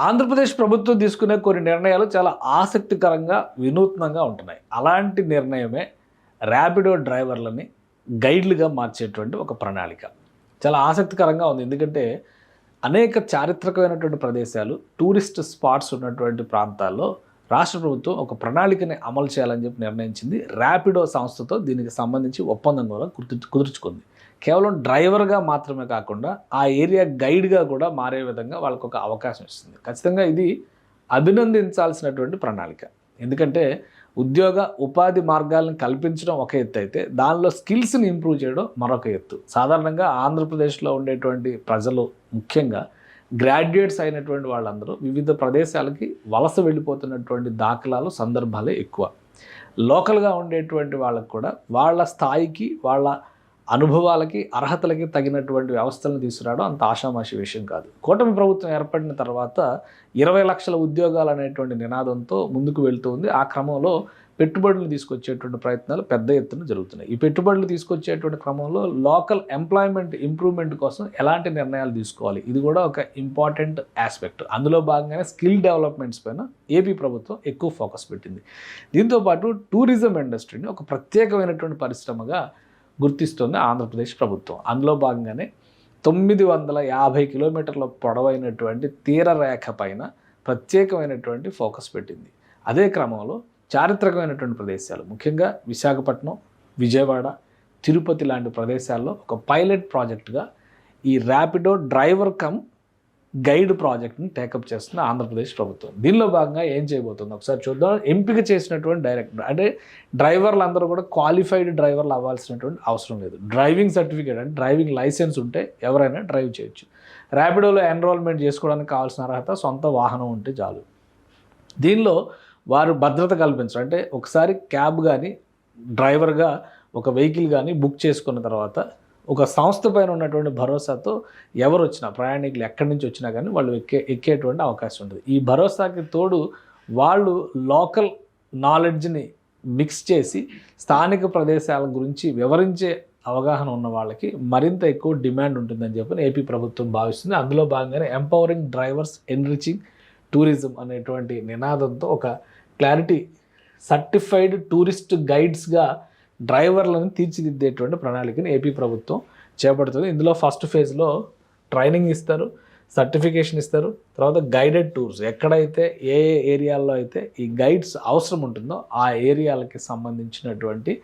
ఆంధ్రప్రదేశ్ ప్రభుత్వం తీసుకునే కొన్ని నిర్ణయాలు చాలా ఆసక్తికరంగా, వినూత్నంగా ఉంటున్నాయి. అలాంటి నిర్ణయమే ర్యాపిడో డ్రైవర్లని గైడ్లుగా మార్చేటువంటి ఒక ప్రణాళిక. చాలా ఆసక్తికరంగా ఉంది. ఎందుకంటే అనేక చారిత్రకమైనటువంటి ప్రదేశాలు, టూరిస్ట్ స్పాట్స్ ఉన్నటువంటి ప్రాంతాల్లో రాష్ట్ర ప్రభుత్వం ఒక ప్రణాళికని అమలు చేయాలని చెప్పి నిర్ణయించింది. ర్యాపిడో సంస్థతో దీనికి సంబంధించి ఒప్పందం కూడా కుదుర్చుకుంది. కేవలం డ్రైవర్గా మాత్రమే కాకుండా ఆ ఏరియా గైడ్గా కూడా మారే విధంగా వాళ్ళకు ఒక అవకాశం ఇస్తుంది. ఖచ్చితంగా ఇది అభినందించాల్సినటువంటి ప్రణాళిక. ఎందుకంటే ఉద్యోగ ఉపాధి మార్గాలను కల్పించడం ఒక ఎత్తు అయితే దానిలో స్కిల్స్ని ఇంప్రూవ్ చేయడం మరొక ఎత్తు. సాధారణంగా ఆంధ్రప్రదేశ్లో ఉండేటువంటి ప్రజలు, ముఖ్యంగా గ్రాడ్యుయేట్స్ అయినటువంటి వాళ్ళందరూ వివిధ ప్రదేశాలకి వలస వెళ్ళిపోతున్నటువంటి దాఖలాలు, సందర్భాలే ఎక్కువ. లోకల్గా ఉండేటువంటి వాళ్ళకు కూడా వాళ్ళ స్థాయికి, వాళ్ళ అనుభవాలకి, అర్హతలకి తగినటువంటి వ్యవస్థలను తీసుకురావడం అంత ఆషామాషి విషయం కాదు. కూటమి ప్రభుత్వం ఏర్పడిన తర్వాత 20 లక్షల ఉద్యోగాలు అనేటువంటి నినాదంతో ముందుకు వెళ్తూ ఉంది. ఆ క్రమంలో పెట్టుబడులు తీసుకొచ్చేటువంటి ప్రయత్నాలు పెద్ద ఎత్తున జరుగుతున్నాయి. ఈ పెట్టుబడులు తీసుకొచ్చేటువంటి క్రమంలో లోకల్ ఎంప్లాయ్మెంట్ ఇంప్రూవ్మెంట్ కోసం ఎలాంటి నిర్ణయాలు తీసుకోవాలి, ఇది కూడా ఒక ఇంపార్టెంట్ ఆస్పెక్ట్. అందులో భాగంగానే స్కిల్ డెవలప్మెంట్స్ పైన ఏపీ ప్రభుత్వం ఎక్కువ ఫోకస్ పెట్టింది. దీంతోపాటు టూరిజం ఇండస్ట్రీని ఒక ప్రత్యేకమైనటువంటి పరిశ్రమగా గుర్తిస్తుంది ఆంధ్రప్రదేశ్ ప్రభుత్వం. అందులో భాగంగానే 950 కిలోమీటర్ల పొడవైనటువంటి తీరరేఖ పైన ప్రత్యేకమైనటువంటి ఫోకస్ పెట్టింది. అదే క్రమంలో చారిత్రకమైనటువంటి ప్రదేశాలు, ముఖ్యంగా విశాఖపట్నం, విజయవాడ, తిరుపతి లాంటి ప్రదేశాల్లో ఒక పైలట్ ప్రాజెక్టుగా ఈ ర్యాపిడో డ్రైవర్ కమ్ గైడ్ ప్రాజెక్ట్ని టేకప్ చేస్తున్న ఆంధ్రప్రదేశ్ ప్రభుత్వం. దీనిలో భాగంగా ఏం చేయబోతుంది ఒకసారి చూద్దాం. ఎంపిక చేసినటువంటి డైరెక్టర్, అంటే డ్రైవర్లు అందరూ కూడా క్వాలిఫైడ్ డ్రైవర్లు అవ్వాల్సినటువంటి అవసరం లేదు. డ్రైవింగ్ సర్టిఫికేట్ అంటే డ్రైవింగ్ లైసెన్స్ ఉంటే ఎవరైనా డ్రైవ్ చేయొచ్చు. ర్యాపిడోలో ఎన్రోల్మెంట్ చేసుకోవడానికి కావాల్సిన అర్హత సొంత వాహనం ఉంటే చాలు. దీనిలో వారు భద్రత కల్పించరు. అంటే ఒకసారి క్యాబ్ కానీ, డ్రైవర్గా ఒక వెహికల్ కానీ బుక్ చేసుకున్న తర్వాత ఒక సంస్థ పైన ఉన్నటువంటి భరోసాతో ఎవరు వచ్చినా, ప్రయాణికులు ఎక్కడి నుంచి వచ్చినా కానీ వాళ్ళు ఎక్కేటువంటి అవకాశం ఉంటుంది. ఈ భరోసాకి తోడు వాళ్ళు లోకల్ నాలెడ్జ్ని మిక్స్ చేసి స్థానిక ప్రదేశాల గురించి వివరించే అవగాహన ఉన్న వాళ్ళకి మరింత ఎక్కువ డిమాండ్ ఉంటుందని చెప్పి ఏపీ ప్రభుత్వం భావిస్తుంది. అందులో భాగంగానే ఎంపవరింగ్ డ్రైవర్స్ ఎన్రిచింగ్ టూరిజం అనేటువంటి నినాదంతో ఒక క్లారిటీ సర్టిఫైడ్ టూరిస్ట్ గైడ్స్గా డ్రైవర్లను తీర్చిదిద్దేటువంటి ప్రణాళికని ఏపీ ప్రభుత్వం చేపడుతుంది. ఇందులో ఫస్ట్ ఫేజ్లో ట్రైనింగ్ ఇస్తారు, సర్టిఫికేషన్ ఇస్తారు. తర్వాత గైడెడ్ టూర్స్, ఎక్కడైతే ఏ ఏరియాల్లో అయితే ఈ గైడ్స్ అవసరం ఉంటుందో ఆ ఏరియాలకి సంబంధించినటువంటి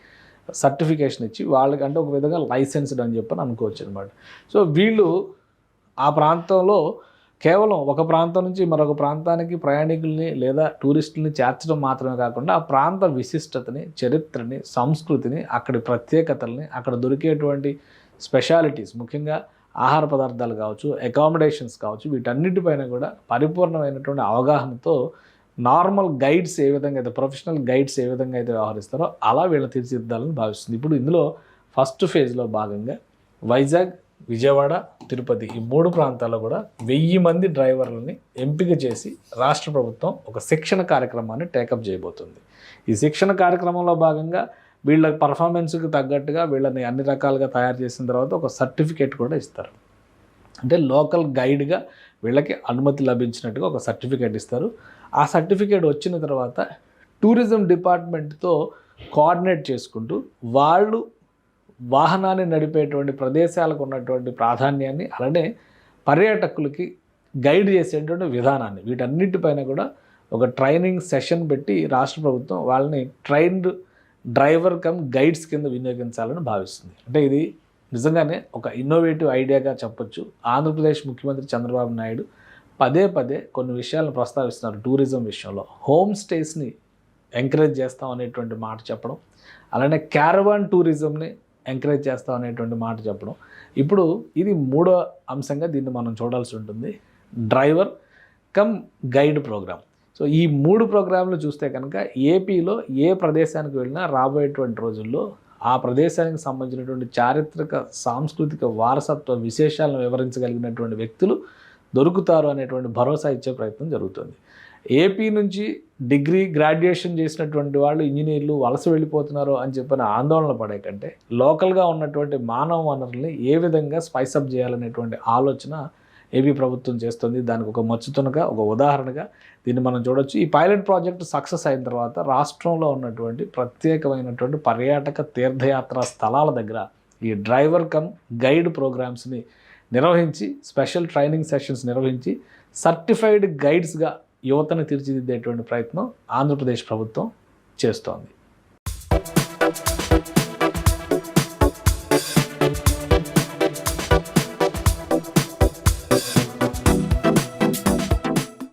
సర్టిఫికేషన్ ఇచ్చి వాళ్ళకంటే ఒక విధంగా లైసెన్స్డ్ అని చెప్పని అనుకోవచ్చు అనమాట. సో వీళ్ళు ఆ ప్రాంతంలో కేవలం ఒక ప్రాంతం నుంచి మరొక ప్రాంతానికి ప్రయాణికుల్ని లేదా టూరిస్టులని చేర్చడం మాత్రమే కాకుండా ఆ ప్రాంత విశిష్టతని, చరిత్రని, సంస్కృతిని, అక్కడి ప్రత్యేకతల్ని, అక్కడ దొరికేటువంటి స్పెషాలిటీస్, ముఖ్యంగా ఆహార పదార్థాలు కావచ్చు, అకామిడేషన్స్ కావచ్చు, వీటన్నిటిపైన కూడా పరిపూర్ణమైనటువంటి అవగాహనతో నార్మల్ గైడ్స్ ఏ విధంగా అయితే, ప్రొఫెషనల్ గైడ్స్ ఏ విధంగా అయితే వ్యవహరిస్తారో అలా వీళ్ళని తీర్చిదిద్దాలని భావిస్తుంది. ఇప్పుడు ఇందులో ఫస్ట్ ఫేజ్లో భాగంగా వైజాగ్, విజయవాడ, తిరుపతి ఈ 3 ప్రాంతాల్లో కూడా 1000 మంది డ్రైవర్లని ఎంపిక చేసి రాష్ట్ర ప్రభుత్వం ఒక శిక్షణ కార్యక్రమాన్ని టేకప్ చేయబోతుంది. ఈ శిక్షణ కార్యక్రమంలో భాగంగా వీళ్ళ పర్ఫార్మెన్స్కి తగ్గట్టుగా వీళ్ళని అన్ని రకాలుగా తయారు చేసిన తర్వాత ఒక సర్టిఫికేట్ కూడా ఇస్తారు. అంటే లోకల్ గైడ్గా వీళ్ళకి అనుమతి లభించినట్టుగా ఒక సర్టిఫికేట్ ఇస్తారు. ఆ సర్టిఫికేట్ వచ్చిన తర్వాత టూరిజం డిపార్ట్మెంట్తో కోఆర్డినేట్ చేసుకుంటూ వాళ్ళు వాహనాన్ని నడిపేటువంటి ప్రదేశాలకు ఉన్నటువంటి ప్రాధాన్యాన్ని, అలానే పర్యాటకులకి గైడ్ చేసేటువంటి విధానాన్ని, వీటన్నిటిపైన కూడా ఒక ట్రైనింగ్ సెషన్ పెట్టి రాష్ట్ర ప్రభుత్వం వాళ్ళని ట్రైన్డ్ డ్రైవర్ కమ్ గైడ్స్ కింద వినియోగించాలని భావిస్తుంది. అంటే ఇది నిజంగానే ఒక ఇన్నోవేటివ్ ఐడియాగా చెప్పొచ్చు. ఆంధ్రప్రదేశ్ ముఖ్యమంత్రి చంద్రబాబు నాయుడు పదే కొన్ని విషయాలను ప్రస్తావిస్తున్నారు. టూరిజం విషయంలో హోమ్ స్టేస్ని ఎంకరేజ్ చేస్తాం అనేటువంటి మాట చెప్పడం, అలానే క్యారవాన్ టూరిజంని ఎంకరేజ్ చేస్తాం అనేటువంటి మాట చెప్పడం. ఇప్పుడు ఇది 3వ అంశంగా దీన్ని మనం చూడాల్సి ఉంటుంది, driver cum guide programme. So ఈ 3 ప్రోగ్రాంలు చూస్తే కనుక ఏపీలో ఏ ప్రదేశానికి వెళ్ళినా రాబోయేటువంటి రోజుల్లో ఆ ప్రదేశానికి సంబంధించినటువంటి చారిత్రక, సాంస్కృతిక వారసత్వ విశేషాలను వివరించగలిగినటువంటి వ్యక్తులు దొరుకుతారు అనేటువంటి భరోసా ఇచ్చే ప్రయత్నం జరుగుతుంది. ఏపీ నుంచి డిగ్రీ, గ్రాడ్యుయేషన్ చేసినటువంటి వాళ్ళు, ఇంజనీర్లు వలస వెళ్ళిపోతున్నారు అని చెప్పిన ఆందోళన పడే కంటే లోకల్గా ఉన్నటువంటి మానవ వనరుల్ని ఏ విధంగా స్పైసప్ చేయాలనేటువంటి ఆలోచన ఏపీ ప్రభుత్వం చేస్తుంది. దానికి ఒక మచ్చుతునగా, ఒక ఉదాహరణగా దీన్ని మనం చూడొచ్చు. ఈ పైలట్ ప్రాజెక్టు సక్సెస్ అయిన తర్వాత రాష్ట్రంలో ఉన్నటువంటి ప్రత్యేకమైనటువంటి పర్యాటక తీర్థయాత్ర స్థలాల దగ్గర ఈ డ్రైవర్ కమ్ గైడ్ ప్రోగ్రామ్స్ని నిర్వహించి, స్పెషల్ ట్రైనింగ్ సెషన్స్ నిర్వహించి సర్టిఫైడ్ గైడ్స్గా యువతను తీర్చిదిద్దేటువంటి ప్రయత్నం ఆంధ్రప్రదేశ్ ప్రభుత్వం చేస్తోంది.